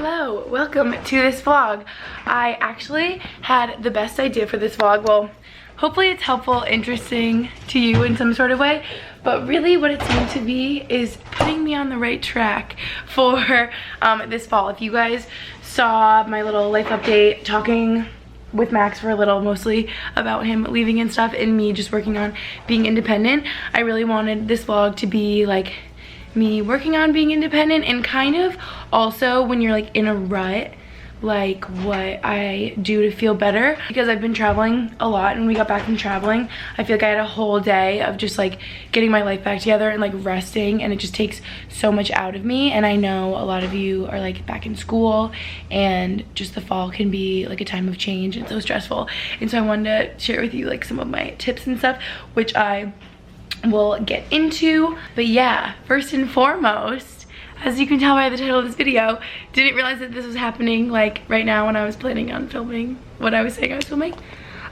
Hello, welcome to this vlog. I actually had the best idea for this vlog. Well, hopefully it's helpful, interesting to you in some sort of way, but really what it's meant to be is putting me on the right track for this fall. If you guys saw my little life update talking with Max for a little, mostly about him leaving and stuff and me just working on being independent, I really wanted this vlog to be like me working on being independent and kind of also when you're like in a rut, like what I do to feel better, because I've been traveling a lot. And when we got back from traveling, I feel like I had a whole day of just like getting my life back together and like resting, and it just takes so much out of me. And I know a lot of you are like back in school, and just the fall can be like a time of change and so stressful. And so I wanted to share with you like some of my tips and stuff, which I will get into. But yeah, first and foremost, as you can tell by the title of this video, didn't realize that this was happening like right now when I was planning on filming what I was saying I was filming.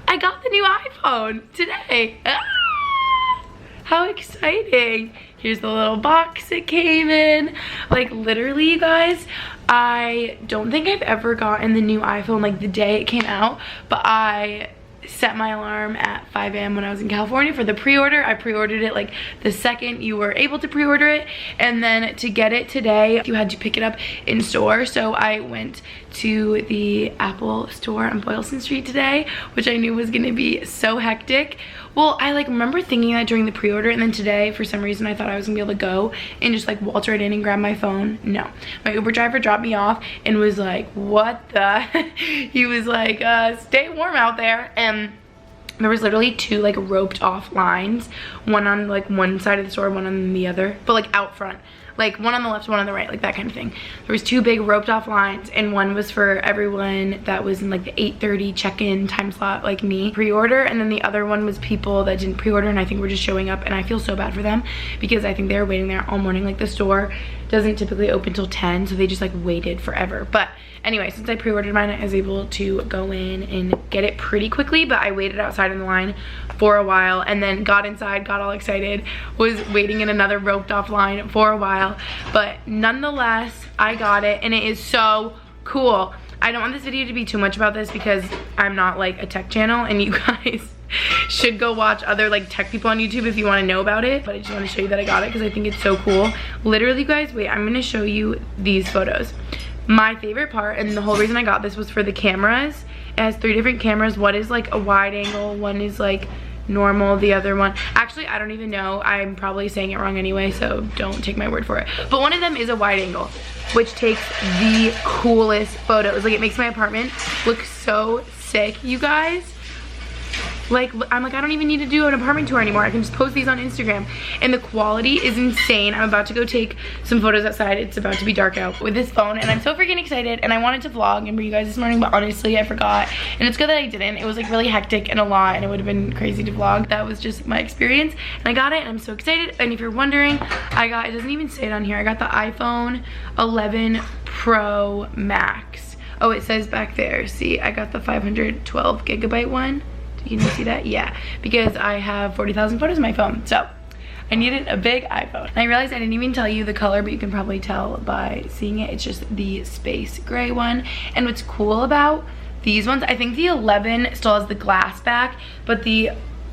I got the new iPhone today. Ah, how exciting. Here's the little box it came in. Like literally, you guys, I don't think I've ever gotten the new iPhone like the day it came out, but I set my alarm at 5 a.m. when I was in California for the pre-order. I pre-ordered it like the second you were able to pre-order it, and then to get it today you had to pick it up in store. So I went to the Apple store on Boylston Street today, which I knew was gonna be so hectic. Well, I like remember thinking that during the pre-order, and then today for some reason I thought I was gonna be able to go and just like waltz right in and grab my phone. No, my Uber driver dropped me off and was like, what the he was like, stay warm out there. And there was literally two like roped off lines, one on like one side of the store, one on the other, but like out front, like one on the left, one on the right, like that kind of thing. There was two big roped off lines, and one was for everyone that was in like the 8:30 check-in time slot, like me, pre-order, and then the other one was people that didn't pre-order and I think were just showing up. And I feel so bad for them because I think they were waiting there all morning. Like the store doesn't typically open till 10, so they just like waited forever. But anyway, since I pre-ordered mine, I was able to go in and get it pretty quickly, but I waited outside in the line for a while and then got inside, got all excited, was waiting in another roped off line for a while. But nonetheless, I got it and it is so cool. I don't want this video to be too much about this because I'm not like a tech channel, and you guys should go watch other like tech people on YouTube if you want to know about it. But I just want to show you that I got it because I think it's so cool. Literally, guys, wait, I'm going to show you these photos. My favorite part, and the whole reason I got this, was for the cameras. It has 3 different cameras. One is like a wide angle, one is like normal, the other one, actually I don't even know, I'm probably saying it wrong anyway, so don't take my word for it, but one of them is a wide angle, which takes the coolest photos. Like it makes my apartment look so sick, you guys. Like I'm like, I don't even need to do an apartment tour anymore. I can just post these on Instagram, and the quality is insane. I'm about to go take some photos outside. It's about to be dark out with this phone, and I'm so freaking excited. And I wanted to vlog and bring you guys this morning, but honestly I forgot, and it's good that I didn't. It was like really hectic and a lot, and it would have been crazy to vlog. That was just my experience, and I got it and I'm so excited. And if you're wondering, I got, it doesn't even say it on here, I got the iPhone 11 Pro Max. Oh, it says back there, see, I got the 512 gigabyte one. Can you see that? Yeah, because I have 40,000 photos on my phone, so I needed a big iPhone. And I realized I didn't even tell you the color, but you can probably tell by seeing it. It's just the space gray one. And what's cool about these ones, I think the 11 still has the glass back, but the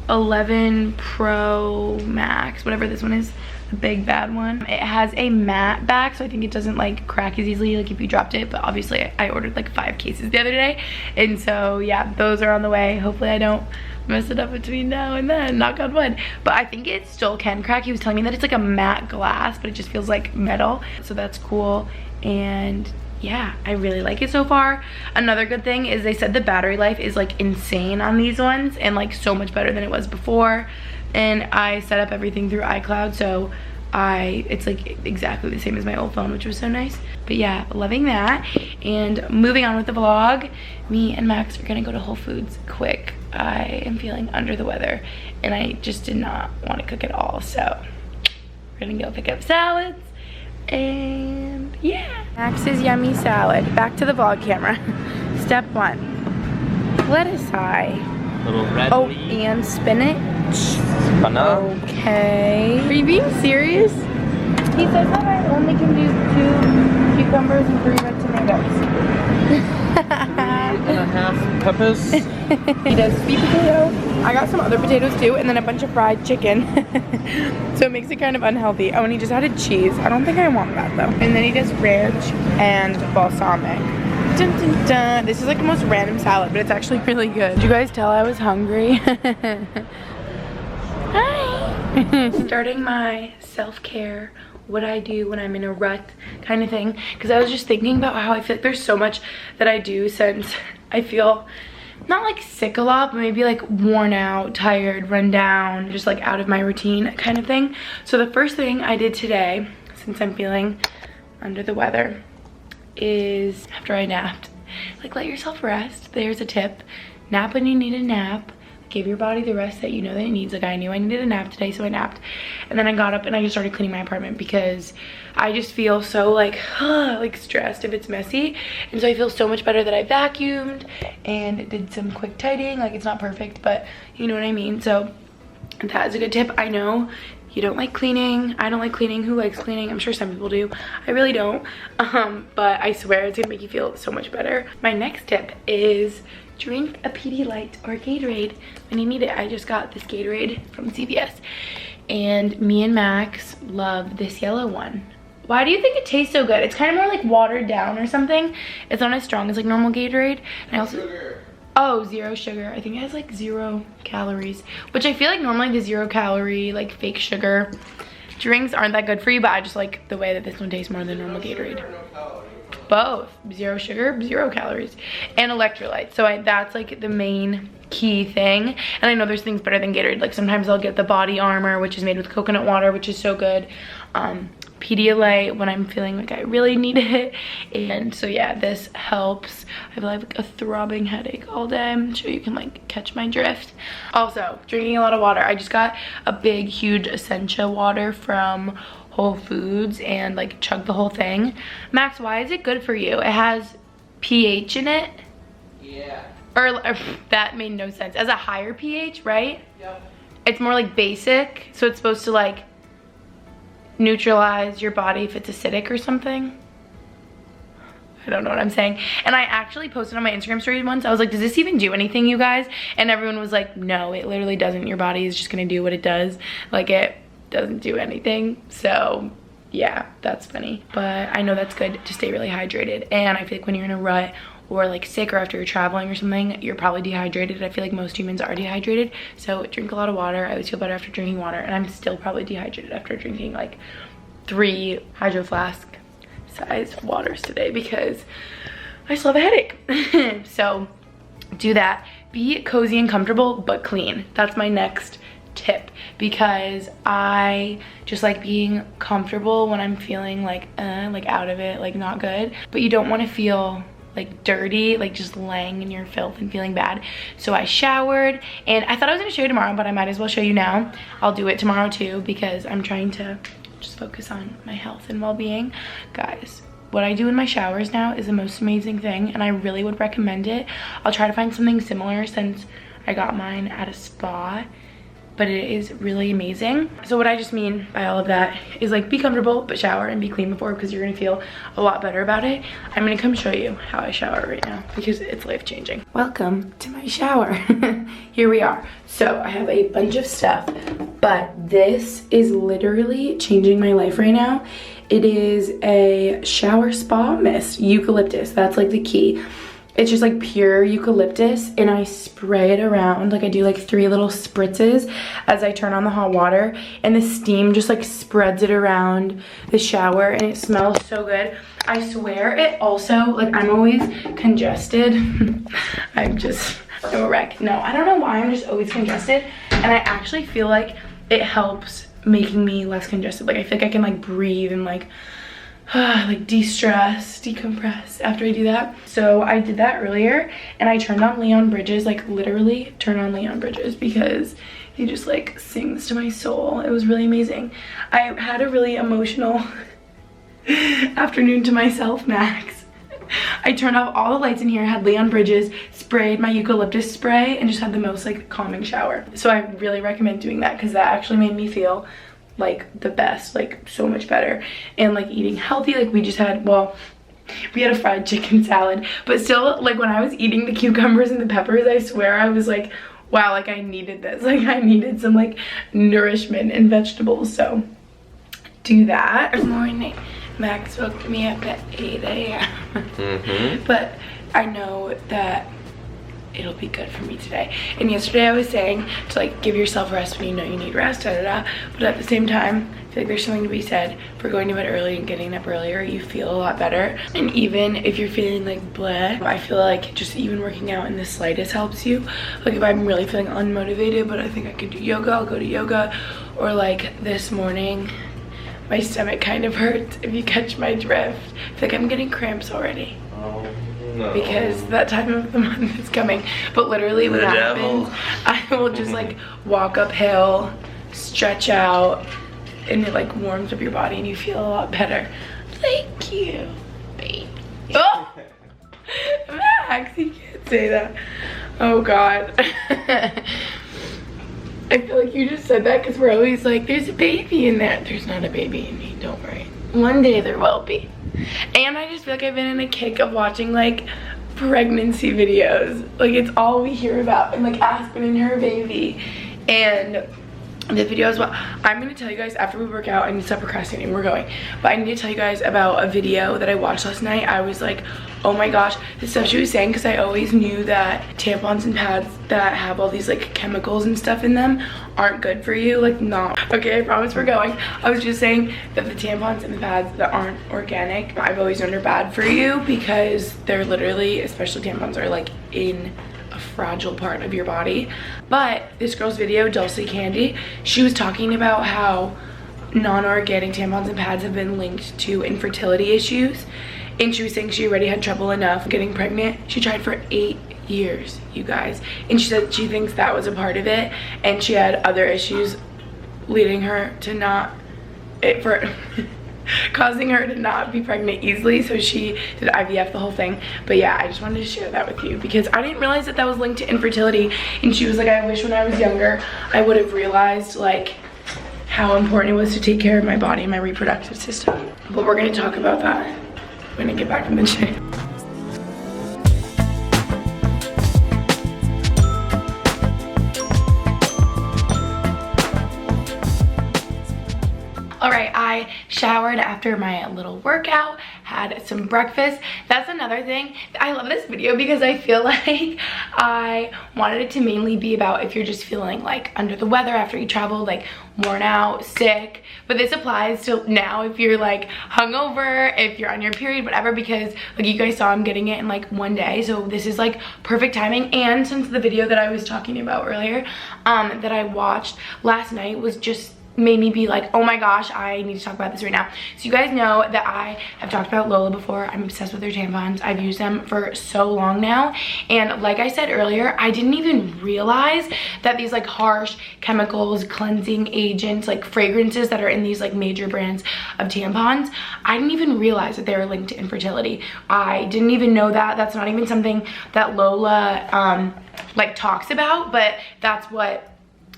11 Pro Max, whatever this one is, the big bad one, it has a matte back, so I think it doesn't like crack as easily like if you dropped it. But obviously I ordered like 5 cases the other day, and so yeah, those are on the way. Hopefully I don't mess it up between now and then, knock on wood. But I think it still can crack. He was telling me that it's like a matte glass, but it just feels like metal, so that's cool. And yeah, I really like it so far. Another good thing is they said the battery life is like insane on these ones, and like so much better than it was before. And I set up everything through iCloud, so it's like exactly the same as my old phone, which was so nice. But yeah, loving that. And moving on with the vlog, me and Max are gonna go to Whole Foods quick. I am feeling under the weather and I just did not want to cook at all, so we're gonna go pick up salads. And yeah, Max's yummy salad. Back to the vlog camera. Step 1, lettuce high. Little red leaf. And spinach. Okay. Are you being serious? He says that I only can do 2 cucumbers and 3 red tomatoes. 3.5 peppers. He does sweet potato. I got some other potatoes too, and then a bunch of fried chicken. So it makes it kind of unhealthy. Oh, and he just added cheese. I don't think I want that though. And then he does ranch and balsamic. Dun, dun, dun. This is like the most random salad, but it's actually really good. Did you guys tell I was hungry? Hi. Starting my self-care, what I do when I'm in a rut kind of thing, because I was just thinking about how I feel like there's so much that I do since I feel not like sick a lot, but maybe like worn out, tired, run down, just like out of my routine kind of thing. So the first thing I did today, since I'm feeling under the weather, is after I napped, like let yourself rest. There's a tip. Nap when you need a nap. Give your body the rest that you know that it needs. Like I knew I needed a nap today, so I napped. And then I got up and I just started cleaning my apartment because I just feel so like stressed if it's messy. And so I feel so much better that I vacuumed and did some quick tidying. Like it's not perfect, but you know what I mean. So that is a good tip. I know you don't like cleaning. I don't like cleaning. Who likes cleaning? I'm sure some people do. I really don't. But I swear it's gonna make you feel so much better. My next tip is drink a Pedialyte or Gatorade when you need it. I just got this Gatorade from CVS, and me and Max love this yellow one. Why do you think it tastes so good? It's kind of more like watered down or something. It's not as strong as like normal Gatorade. And I also, Sugar. oh, 0 sugar. I think it has like 0 calories, which I feel like normally the 0 calorie like fake sugar drinks aren't that good for you, but I just like the way that this one tastes more than normal Gatorade. Both 0 sugar, 0 calories, and electrolytes. So that's like the main key thing. And I know there's things better than Gatorade. Like sometimes I'll get the Body Armor, which is made with coconut water, which is so good. Pedialyte when I'm feeling like I really need it. And so yeah, this helps. I have like a throbbing headache all day. I'm sure you can like catch my drift. Also, drinking a lot of water. I just got a big, huge Essentia water from Whole Foods and like chugged the whole thing. Max, why is it good for you? It has pH in it? Yeah. Or that made no sense. As a higher pH, right? Yep. It's more like basic, so it's supposed to like neutralize your body if it's acidic or something. I don't know what I'm saying. And I actually posted on my Instagram story once. I was like, does this even do anything, you guys? And everyone was like, no, it literally doesn't. Your body is just gonna do what it does. Like it doesn't do anything. So yeah, that's funny. But I know that's good to stay really hydrated. And I feel like when you're in a rut or like sick or after you're traveling or something, you're probably dehydrated. I feel like most humans are dehydrated. So drink a lot of water. I always feel better after drinking water. And I'm still probably dehydrated after drinking like 3 Hydro Flask size waters today because I still have a headache. So do that. Be cozy and comfortable, but clean. That's my next tip, because I just like being comfortable when I'm feeling like out of it, like not good. But you don't want to feel like dirty, like just laying in your filth and feeling bad. So I showered, and I thought I was gonna show you tomorrow, but I might as well show you now. I'll do it tomorrow too, because I'm trying to just focus on my health and well-being. Guys, what I do in my showers now is the most amazing thing, and I really would recommend it. I'll try to find something similar since I got mine at a spa, but it is really amazing. So what I just mean by all of that is like be comfortable, but shower and be clean before, because you're gonna feel a lot better about it. I'm gonna come show you how I shower right now because it's life-changing. Welcome to my shower. Here we are. So I have a bunch of stuff, but this is literally changing my life right now. It is a shower spa mist, eucalyptus. That's like the key. It's just like pure eucalyptus, and I spray it around. Like I do like 3 little spritzes as I turn on the hot water, and the steam just like spreads it around the shower, and it smells so good. I swear it also, like I'm always congested. I'm a wreck. No, I don't know why I'm just always congested, and I actually feel like it helps making me less congested. Like I feel like I can like breathe and like de-stress, decompress after I do that. So I did that earlier, and I turned on Leon Bridges, like literally turn on Leon Bridges, because he just like sings to my soul. It was really amazing. I had a really emotional afternoon to myself, Max. I turned off all the lights in here, had Leon Bridges, sprayed my eucalyptus spray, and just had the most like calming shower. So I really recommend doing that, because that actually made me feel like the best, like so much better. And like eating healthy, like we just had, well, we had a fried chicken salad, but still, like when I was eating the cucumbers and the peppers, I swear I was like, wow, like I needed this. Like I needed some like nourishment and vegetables, so do that. Good morning. Max woke me up at 8 a.m. But I know that it'll be good for me today. And yesterday I was saying to like give yourself rest when you know you need rest, but at the same time, I feel like there's something to be said for going to bed early and getting up earlier. You feel a lot better. And even if you're feeling like bleh, I feel like just even working out in the slightest helps you. Like if I'm really feeling unmotivated, but I think I could do yoga, I'll go to yoga. Or like this morning, my stomach kind of hurts, if you catch my drift. I feel like I'm getting cramps already. Oh, no. Because that time of the month is coming. But literally when that happens, I will just like walk uphill, stretch out, and it like warms up your body and you feel a lot better. Thank you, baby. Oh! Max, you can't say that. Oh God. I feel like you just said that because we're always like, there's a baby in there. There's not a baby in me, don't worry. One day there will be. And I just feel like I've been in a kick of watching like pregnancy videos. Like it's all we hear about, and like Aspen and her baby. And the videos, well, I'm gonna tell you guys after we work out. I need to stop procrastinating, we're going. But I need to tell you guys about a video that I watched last night. I was like, oh my gosh, the stuff she was saying, because I always knew that tampons and pads that have all these like chemicals and stuff in them aren't good for you, like not. Okay, I promise we're going. I was just saying that the tampons and the pads that aren't organic, I've always known are bad for you because they're literally, especially tampons, are like in a fragile part of your body. But this girl's video, Dulce Candy, she was talking about how non-organic tampons and pads have been linked to infertility issues. And she was saying she already had trouble enough getting pregnant. She tried for 8 years, you guys. And she said she thinks that was a part of it. And she had other issues leading her to not, causing her to not be pregnant easily. So she did IVF, the whole thing. But yeah, I just wanted to share that with you because I didn't realize that that was linked to infertility. And she was like, I wish when I was younger, I would have realized like how important it was to take care of my body and my reproductive system. But we're gonna talk about that when I get back from the gym. All right, I showered after my little workout, had some breakfast. That's another thing. I love this video because I feel like I wanted it to mainly be about if you're just feeling like under the weather after you traveled, like worn out, sick. But this applies to now if you're like hungover, if you're on your period, whatever, because like you guys saw, I'm getting it in like one day. So this is like perfect timing. And since the video that I was talking about earlier that I watched last night was just made me be like, oh my gosh, I need to talk about this right now. So you guys know that I have talked about Lola before. I'm obsessed with their tampons. I've used them for so long now. And like I said earlier, I didn't even realize that these like harsh chemicals, cleansing agents, like fragrances that are in these like major brands of tampons, I didn't even realize that they were linked to infertility. I didn't even know that. That's not even something that Lola like talks about, but that's what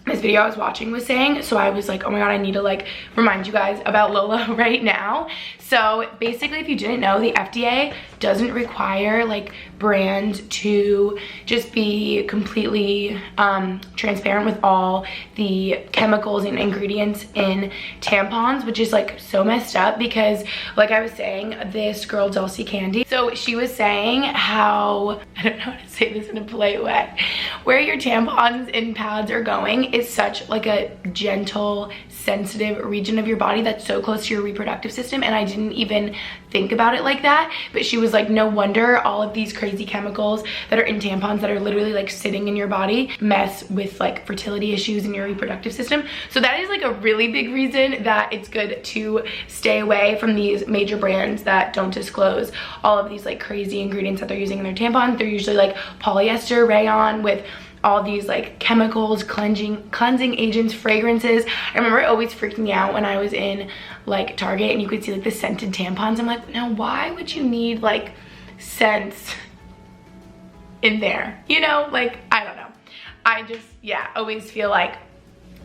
this video I was watching was saying. So I was like, oh my god, I need to like remind you guys about Lola right now. So basically, if you didn't know, the FDA doesn't require like brands to just be completely transparent with all the chemicals and ingredients in tampons, which is like so messed up because like I was saying, this girl Dulce Candy, so she was saying how, I don't know how to say this in a polite way, where your tampons and pads are going is such like a gentle, sensitive region of your body that's so close to your reproductive system. And I didn't even think about it like that, but she was like, no wonder all of these crazy chemicals that are in tampons that are literally like sitting in your body mess with like fertility issues in your reproductive system. So that is like a really big reason that it's good to stay away from these major brands that don't disclose all of these like crazy ingredients that they're using in their tampons. They're usually like polyester rayon with all these like chemicals, cleansing agents, fragrances. I remember it always freaked me out when I was in like Target and you could see like the scented tampons. I'm like, now why would you need like scents in there? You know, like, I don't know. I just, yeah, always feel like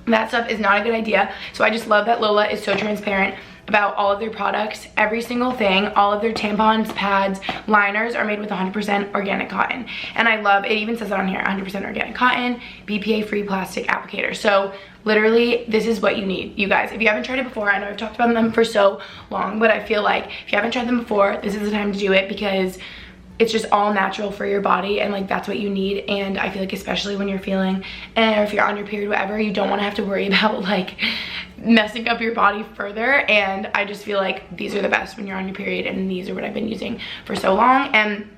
that stuff is not a good idea. So I just love that Lola is so transparent about all of their products. Every single thing, all of their tampons, pads, liners are made with 100% organic cotton. And I love, it even says it on here, 100% organic cotton, BPA free plastic applicator. So literally, this is what you need, you guys. If you haven't tried it before, I know I've talked about them for so long, but I feel like if you haven't tried them before, this is the time to do it, because it's just all natural for your body, and like that's what you need. And I feel like especially when you're feeling, and if you're on your period, whatever, you don't want to have to worry about like messing up your body further. And I just feel like these are the best when you're on your period, and these are what I've been using for so long. And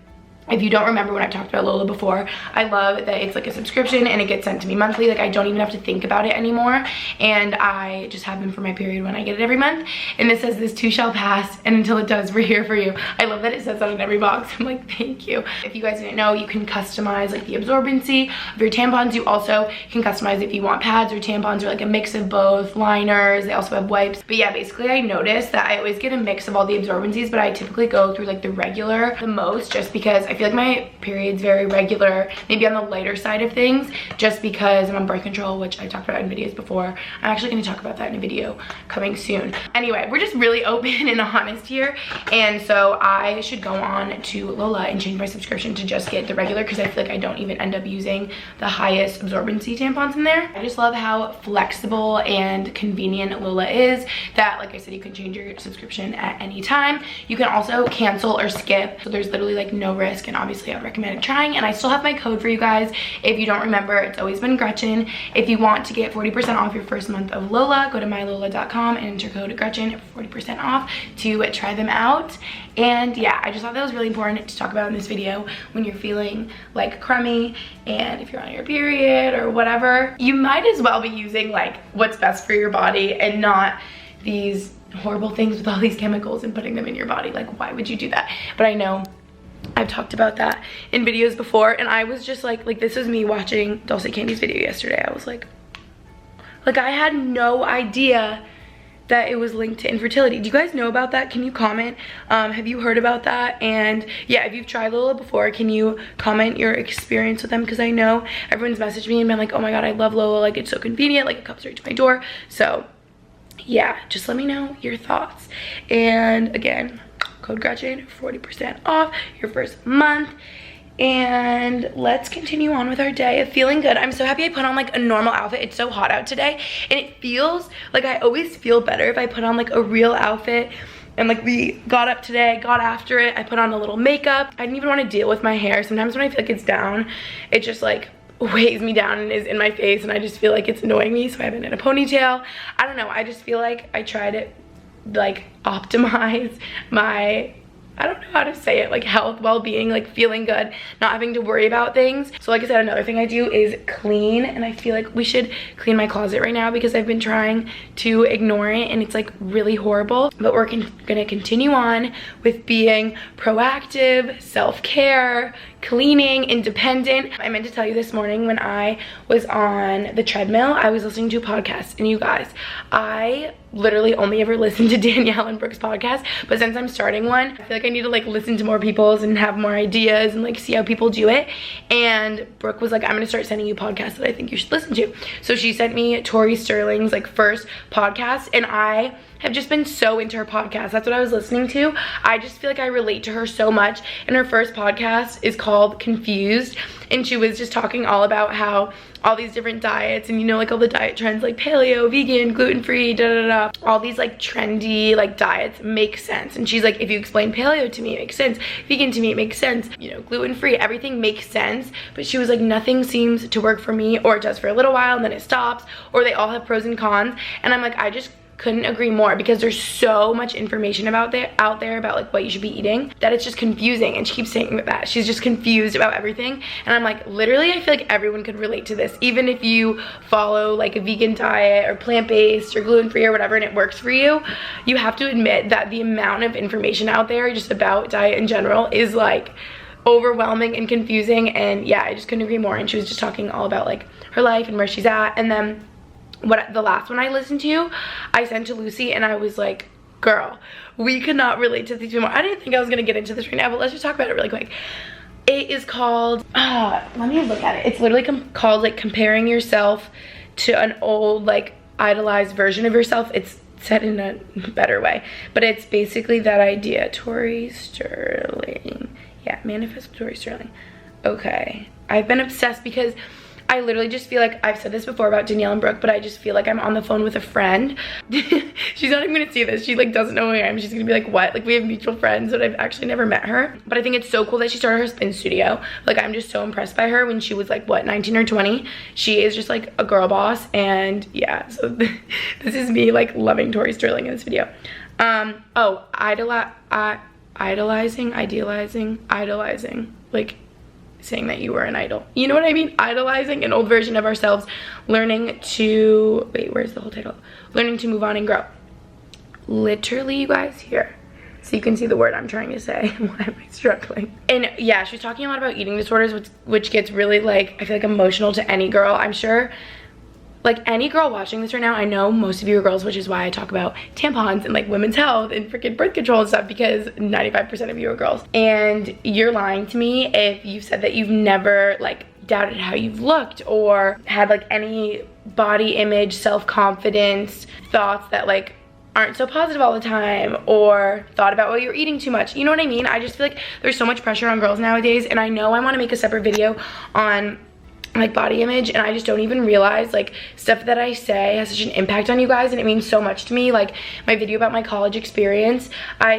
if you don't remember when I've talked about Lola before, I love that it's like a subscription and it gets sent to me monthly. Like I don't even have to think about it anymore. And I just have them for my period when I get it every month. And it says this too shall pass, and until it does, we're here for you. I love that it says that in every box. I'm like, thank you. If you guys didn't know, you can customize like the absorbency of your tampons. You also can customize if you want pads or tampons or like a mix of both, liners. They also have wipes. But yeah, basically I noticed that I always get a mix of all the absorbencies, but I typically go through like the regular the most, just because I feel like my period's very regular, maybe on the lighter side of things, just because I'm on birth control, which I talked about in videos before. I'm actually going to talk about that in a video coming soon. Anyway, we're just really open and honest here, and so I should go on to Lola and change my subscription to just get the regular, because I feel like I don't even end up using the highest absorbency tampons in there. I just love how flexible and convenient Lola is, that like I said, you can change your subscription at any time. You can also cancel or skip, so there's literally like no risk, and obviously I'd recommend trying. And I still have my code for you guys. If you don't remember, it's always been Gretchen. If you want to get 40% off your first month of Lola, go to mylola.com and enter code Gretchen for 40% off to try them out. And yeah, I just thought that was really important to talk about in this video when you're feeling like crummy, and if you're on your period or whatever, you might as well be using like what's best for your body and not these horrible things with all these chemicals and putting them in your body. Like, why would you do that? But I know I've talked about that in videos before, and I was just like this was me watching Dulce Candy's video yesterday. I was like I had no idea that it was linked to infertility. Do you guys know about that? Can you comment? Have you heard about that? And yeah, if you've tried Lola before, can you comment your experience with them? Because I know everyone's messaged me and been like, oh my god, I love Lola, like it's so convenient, like it comes right to my door. So yeah, just let me know your thoughts. And again, code Gretchen, 40% off your first month. And let's continue on with our day of feeling good. I'm so happy I put on like a normal outfit. It's so hot out today, and it feels like I always feel better if I put on like a real outfit. And like we got up today, got after it, I put on a little makeup. I didn't even want to deal with my hair. Sometimes when I feel like it's down, it just like weighs me down and is in my face, and I just feel like it's annoying me, so I have it in a ponytail. I don't know, I just feel like I try to like optimize my, I don't know how to say it, like health, well-being, like feeling good, not having to worry about things. So like I said, another thing I do is clean, and I feel like we should clean my closet right now because I've been trying to ignore it and it's like really horrible. But we're gonna continue on with being proactive, self-care, cleaning, independent. I meant to tell you this morning when I was on the treadmill, I was listening to a podcast, and you guys, I literally only ever listen to Danielle and Brooke's podcast, but since I'm starting one, I feel like I need to like listen to more people's and have more ideas and like see how people do it. And Brooke was like, I'm gonna start sending you podcasts that I think you should listen to. So she sent me Tori Sterling's like first podcast, and I have just been so into her podcast. That's what I was listening to. I just feel like I relate to her so much. And her first podcast is called Confused, and she was just talking all about how all these different diets, and you know, like all the diet trends like paleo, vegan, gluten-free, da-da-da, all these like trendy like diets make sense. And she's like, if you explain paleo to me, it makes sense. Vegan to me, it makes sense. You know, gluten-free, everything makes sense. But she was like, nothing seems to work for me, or it does for a little while and then it stops, or they all have pros and cons. And I'm like, I just couldn't agree more, because there's so much information out there about like what you should be eating that it's just confusing. And she keeps saying that she's just confused about everything, and I'm like, literally I feel like everyone could relate to this. Even if you follow like a vegan diet or plant-based or gluten-free or whatever and it works for you, you have to admit that the amount of information out there just about diet in general is like overwhelming and confusing. And yeah, I just couldn't agree more. And she was just talking all about like her life and where she's at. And then the last one I listened to, I sent to Lucy, and I was like, girl, we could not relate to these more. I didn't think I was gonna get into this right now, but let's just talk about it really quick. It is called, let me look at it. It's literally called like comparing yourself to an old, like, idolized version of yourself. It's said in a better way, but it's basically that idea. Tori Sterling. Yeah, manifest Tori Sterling. Okay, I've been obsessed because I literally just feel like, I've said this before about Danielle and Brooke, but I just feel like I'm on the phone with a friend. She's not even gonna see this. She like doesn't know who I am. She's gonna be like, what? Like, we have mutual friends, but I've actually never met her. But I think it's so cool that she started her spin studio. Like, I'm just so impressed by her when she was like, what, 19 or 20? She is just like a girl boss. And yeah, so this is me like loving Tori Sterling in this video. Oh, idealizing, like saying that you were an idol. You know what I mean? Idolizing an old version of ourselves, learning to, wait, where's the whole title? Learning to move on and grow. Literally, you guys, here. So you can see the word I'm trying to say. Why am I struggling? And yeah, she was talking a lot about eating disorders, which gets really like, I feel like emotional to any girl. I'm sure, like any girl watching this right now, I know most of you are girls, which is why I talk about tampons and like women's health and freaking birth control and stuff, because 95% of you are girls. And you're lying to me if you said that you've never like doubted how you've looked or had like any body image, self-confidence, thoughts that like aren't so positive all the time, or thought about what you're eating too much. You know what I mean? I just feel like there's so much pressure on girls nowadays, and I know I want to make a separate video on like body image, and I just don't even realize like stuff that I say has such an impact on you guys, and it means so much to me. Like my video about my college experience, I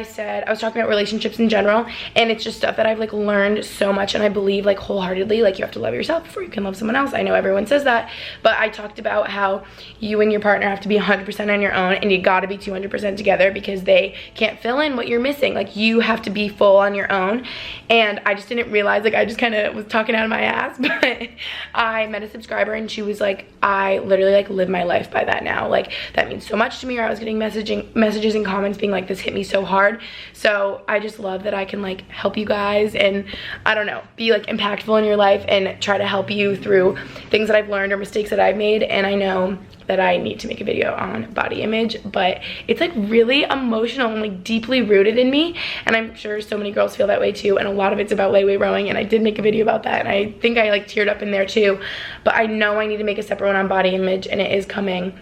was talking about relationships in general, and it's just stuff that I've like learned so much, and I believe like wholeheartedly like you have to love yourself before you can love someone else. I know everyone says that, but I talked about how you and your partner have to be 100% on your own, and you gotta be 200% together, because they can't fill in what you're missing. Like you have to be full on your own. And I just didn't realize, like I just kind of was talking out of my ass, but I met a subscriber and she was like, I literally like live my life by that now. Like that means so much to me. Or I was getting messages and comments being like, this hit me so hard. So I just love that I can like help you guys, and I don't know, be like impactful in your life and try to help you through things that I've learned or mistakes that I've made. And I know that I need to make a video on body image, but it's like really emotional and like deeply rooted in me, and I'm sure so many girls feel that way too. And a lot of it's about layaway rowing, and I did make a video about that, and I think I like teared up in there too. But I know I need to make a separate one on body image, and it is coming.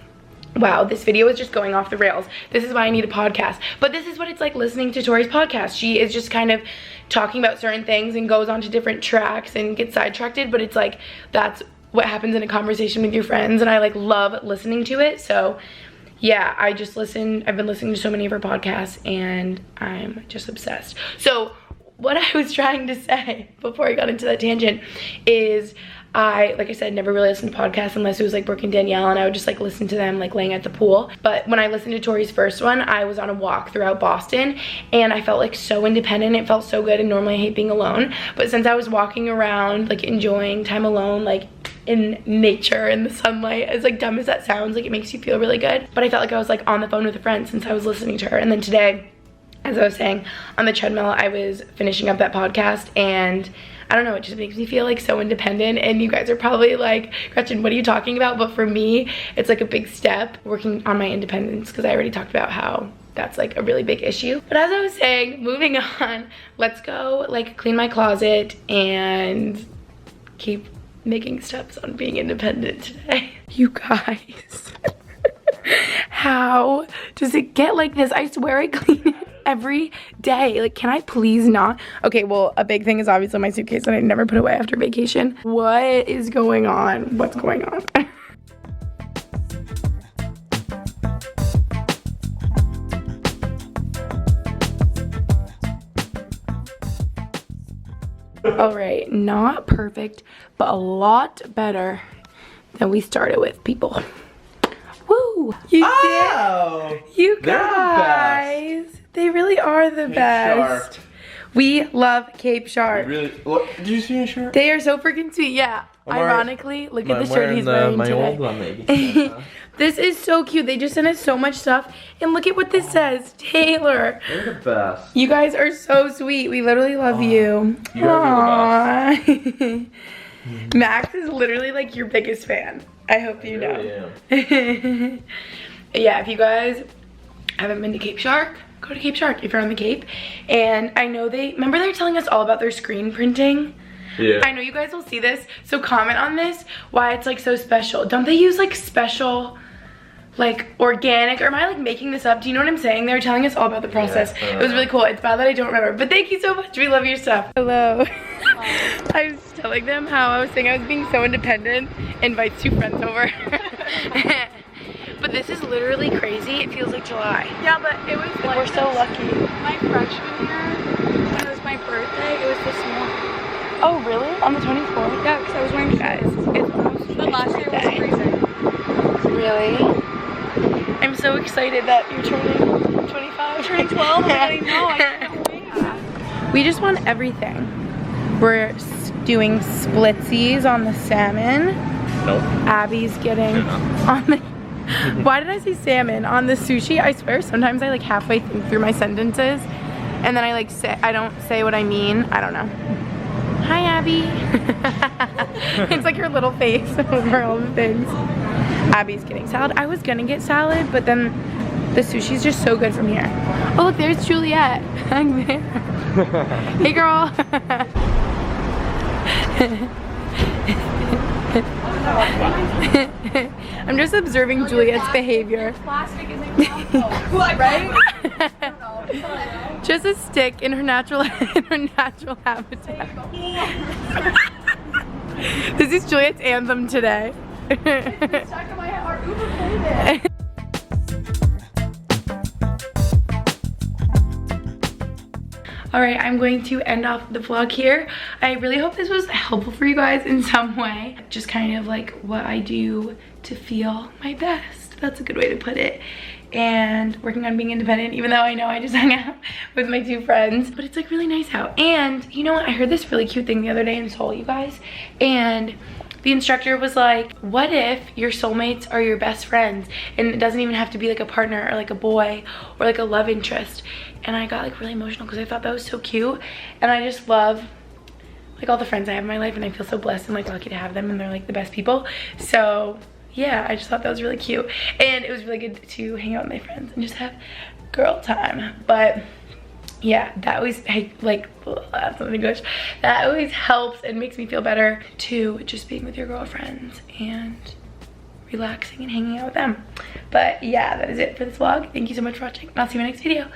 Wow, this video is just going off the rails. This is why I need a podcast. But this is what it's like listening to Tori's podcast. She is just kind of talking about certain things and goes on to different tracks and gets sidetracked, but it's like that's what happens in a conversation with your friends, and I like love listening to it. So yeah, I've been listening to so many of her podcasts, and I'm just obsessed. So what I was trying to say before I got into that tangent is like I said, never really listened to podcasts unless it was like Brooke and Danielle, and I would just like listen to them like laying at the pool. But when I listened to Tori's first one, I was on a walk throughout Boston, and I felt like so independent. It felt so good, and normally I hate being alone. But since I was walking around, like enjoying time alone, like in nature, in the sunlight, as like dumb as that sounds, like it makes you feel really good. But I felt like I was like on the phone with a friend since I was listening to her. And then today, as I was saying, on the treadmill, I was finishing up that podcast, and I don't know, it just makes me feel like so independent. And you guys are probably like, Gretchen, what are you talking about? But for me, it's like a big step working on my independence, because I already talked about how that's like a really big issue. But as I was saying, moving on, let's go like clean my closet and keep making steps on being independent today. You guys, how does it get like this? I swear I clean it every day. Like, can I please not? Okay, well, a big thing is obviously my suitcase that I never put away after vacation. What is going on? What's going on? All right, not perfect, but a lot better than we started with, people. Woo! You did. You guys. They really are the best. We love Cape Shark. Did you see your shirt? They are so freaking sweet. Yeah. Ironically, look at the shirt he's wearing my today. old one, maybe. This is so cute. They just sent us so much stuff. And look at what this says. Taylor. You're the best. You guys are so sweet. We literally love you. You guys are the best. Max is literally like your biggest fan. I hope you know. Really yeah, if you guys haven't been to Cape Shark, go to Cape Shark if you're on the Cape. And I know remember they were telling us all about their screen printing? Yeah. I know you guys will see this, so comment on this why it's like so special. Don't they use like special, like organic, or am I like making this up? Do you know what I'm saying? They were telling us all about the process. It was really cool. It's bad that I don't remember, but thank you so much. We love your stuff. Hello. I was telling them how I was saying I was being so independent, invites 2 friends over. But this is literally crazy. It feels like July. Yeah, but it was like We're so lucky. my freshman year, when it was my birthday, it was this morning. Oh really? On the 24th? Yeah, because I was wearing Guys, it's almost but last year was freezing. Really? I'm so excited that you're turning 25. Turning 12? I know, I can't wait. We just want everything. We're doing splitsies on the salmon. Nope. Abby's getting on the... Why did I say salmon? On the sushi, I swear sometimes I like halfway think through my sentences and then I like say, I don't say what I mean. I don't know. Hi Abby. It's like her little face over all the things. Abby's getting salad. I was gonna get salad, but then the sushi's just so good from here. Oh look, there's Juliet. I'm there. Hey girl. I'm just observing Juliet's behavior. Plastic isn't right? Just a stick in her natural habitat. This is Juliet's anthem today. Alright, I'm going to end off the vlog here. I really hope this was helpful for you guys in some way. Just kind of like what I do to feel my best. That's a good way to put it. And working on being independent, even though I know I just hung out with my 2 friends. But it's like really nice out. And you know what? I heard this really cute thing the other day in Seoul, you guys. And the instructor was like, what if your soulmates are your best friends? And it doesn't even have to be like a partner or like a boy or like a love interest. And I got like really emotional because I thought that was so cute. And I just love like all the friends I have in my life, and I feel so blessed and like lucky to have them, and they're like the best people. So yeah, I just thought that was really cute. And it was really good to hang out with my friends and just have girl time. But yeah, that always like, that's not English. That always helps and makes me feel better to just being with your girlfriends and relaxing and hanging out with them. But yeah, that is it for this vlog. Thank you so much for watching. I'll see you in my next video.